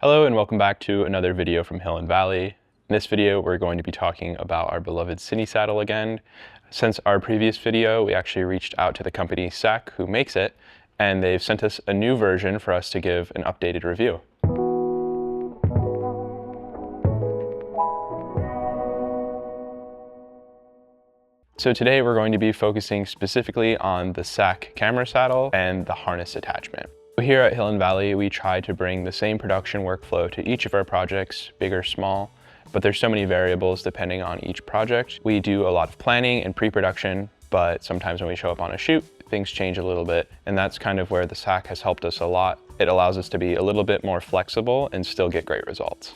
Hello and welcome back to another video from Hill and Valley. In this video, we're going to be talking about our beloved Cinesaddle again. Since our previous video, we actually reached out to the company Sakk who makes it, and they've sent us a new version for us to give an updated review. So today we're going to be focusing specifically on the Sakk Camera Saddle and the harness attachment. Here at Hill and Valley, we try to bring the same production workflow to each of our projects, big or small, but there's so many variables depending on each project. We do a lot of planning and pre-production, but sometimes when we show up on a shoot, things change a little bit, and that's kind of where the Sakk has helped us a lot. It allows us to be a little bit more flexible and still get great results.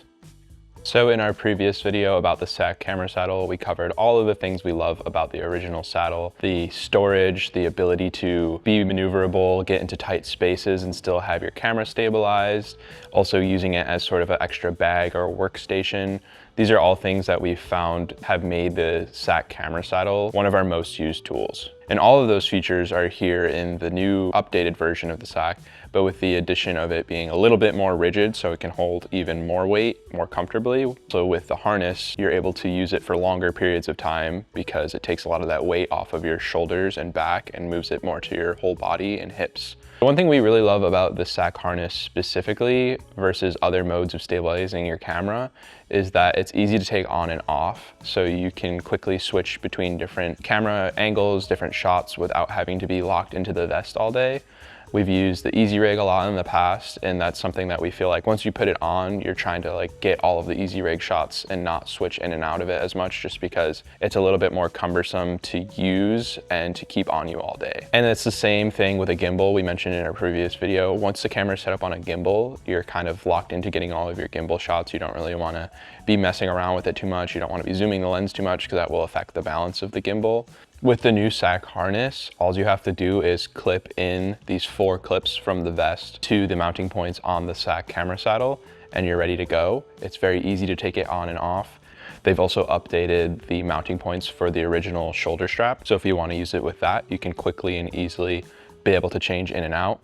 So in our previous video about the Sakk Camera Saddle, we covered all of the things we love about the original saddle. The storage, the ability to be maneuverable, get into tight spaces and still have your camera stabilized. Also using it as sort of an extra bag or workstation. These are all things that we've found have made the Sakk Camera Saddle one of our most used tools. And all of those features are here in the new updated version of the Sakk, but with the addition of it being a little bit more rigid so it can hold even more weight more comfortably. So with the harness, you're able to use it for longer periods of time because it takes a lot of that weight off of your shoulders and back and moves it more to your whole body and hips. One thing we really love about the Sakk harness specifically versus other modes of stabilizing your camera is that it's easy to take on and off. So you can quickly switch between different camera angles, different shots without having to be locked into the vest all day. We've used the Easy Rig a lot in the past, and that's something that we feel like once you put it on, you're trying to get all of the Easy Rig shots and not switch in and out of it as much, just because it's a little bit more cumbersome to use and to keep on you all day. And it's the same thing with a gimbal we mentioned in our previous video. Once the camera is set up on a gimbal, you're kind of locked into getting all of your gimbal shots. You don't really want to be messing around with it too much. You don't want to be zooming the lens too much because that will affect the balance of the gimbal. With the new Sakk harness, all you have to do is clip in these 4 clips from the vest to the mounting points on the Sakk Camera Saddle, and you're ready to go. It's very easy to take it on and off. They've also updated the mounting points for the original shoulder strap, so if you want to use it with that, you can quickly and easily be able to change in and out.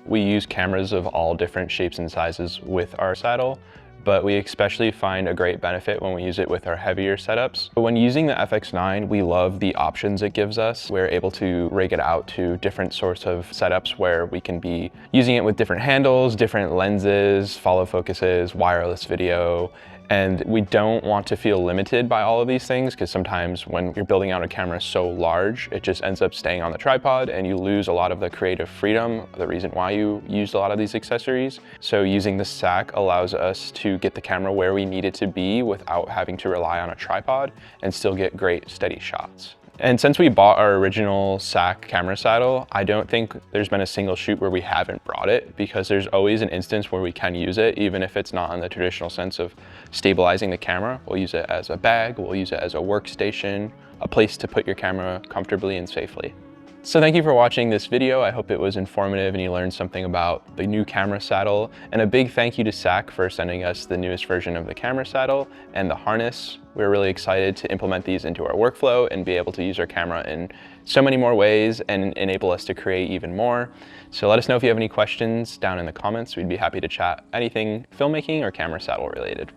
We use cameras of all different shapes and sizes with our saddle, but we especially find a great benefit when we use it with our heavier setups. But when using the FX9, we love the options it gives us. We're able to rig it out to different sorts of setups where we can be using it with different handles, different lenses, follow focuses, wireless video, and we don't want to feel limited by all of these things because sometimes when you're building out a camera so large, it just ends up staying on the tripod and you lose a lot of the creative freedom, the reason why you used a lot of these accessories. So using the Sakk allows us to get the camera where we need it to be without having to rely on a tripod and still get great steady shots. And since we bought our original Sakk Camera Saddle, I don't think there's been a single shoot where we haven't brought it, because there's always an instance where we can use it, even if it's not in the traditional sense of stabilizing the camera. We'll use it as a bag, we'll use it as a workstation, a place to put your camera comfortably and safely. So thank you for watching this video. I hope it was informative and you learned something about the new camera saddle. And a big thank you to Sakk for sending us the newest version of the camera saddle and the harness. We're really excited to implement these into our workflow and be able to use our camera in so many more ways and enable us to create even more. So let us know if you have any questions down in the comments. We'd be happy to chat anything filmmaking or camera saddle related.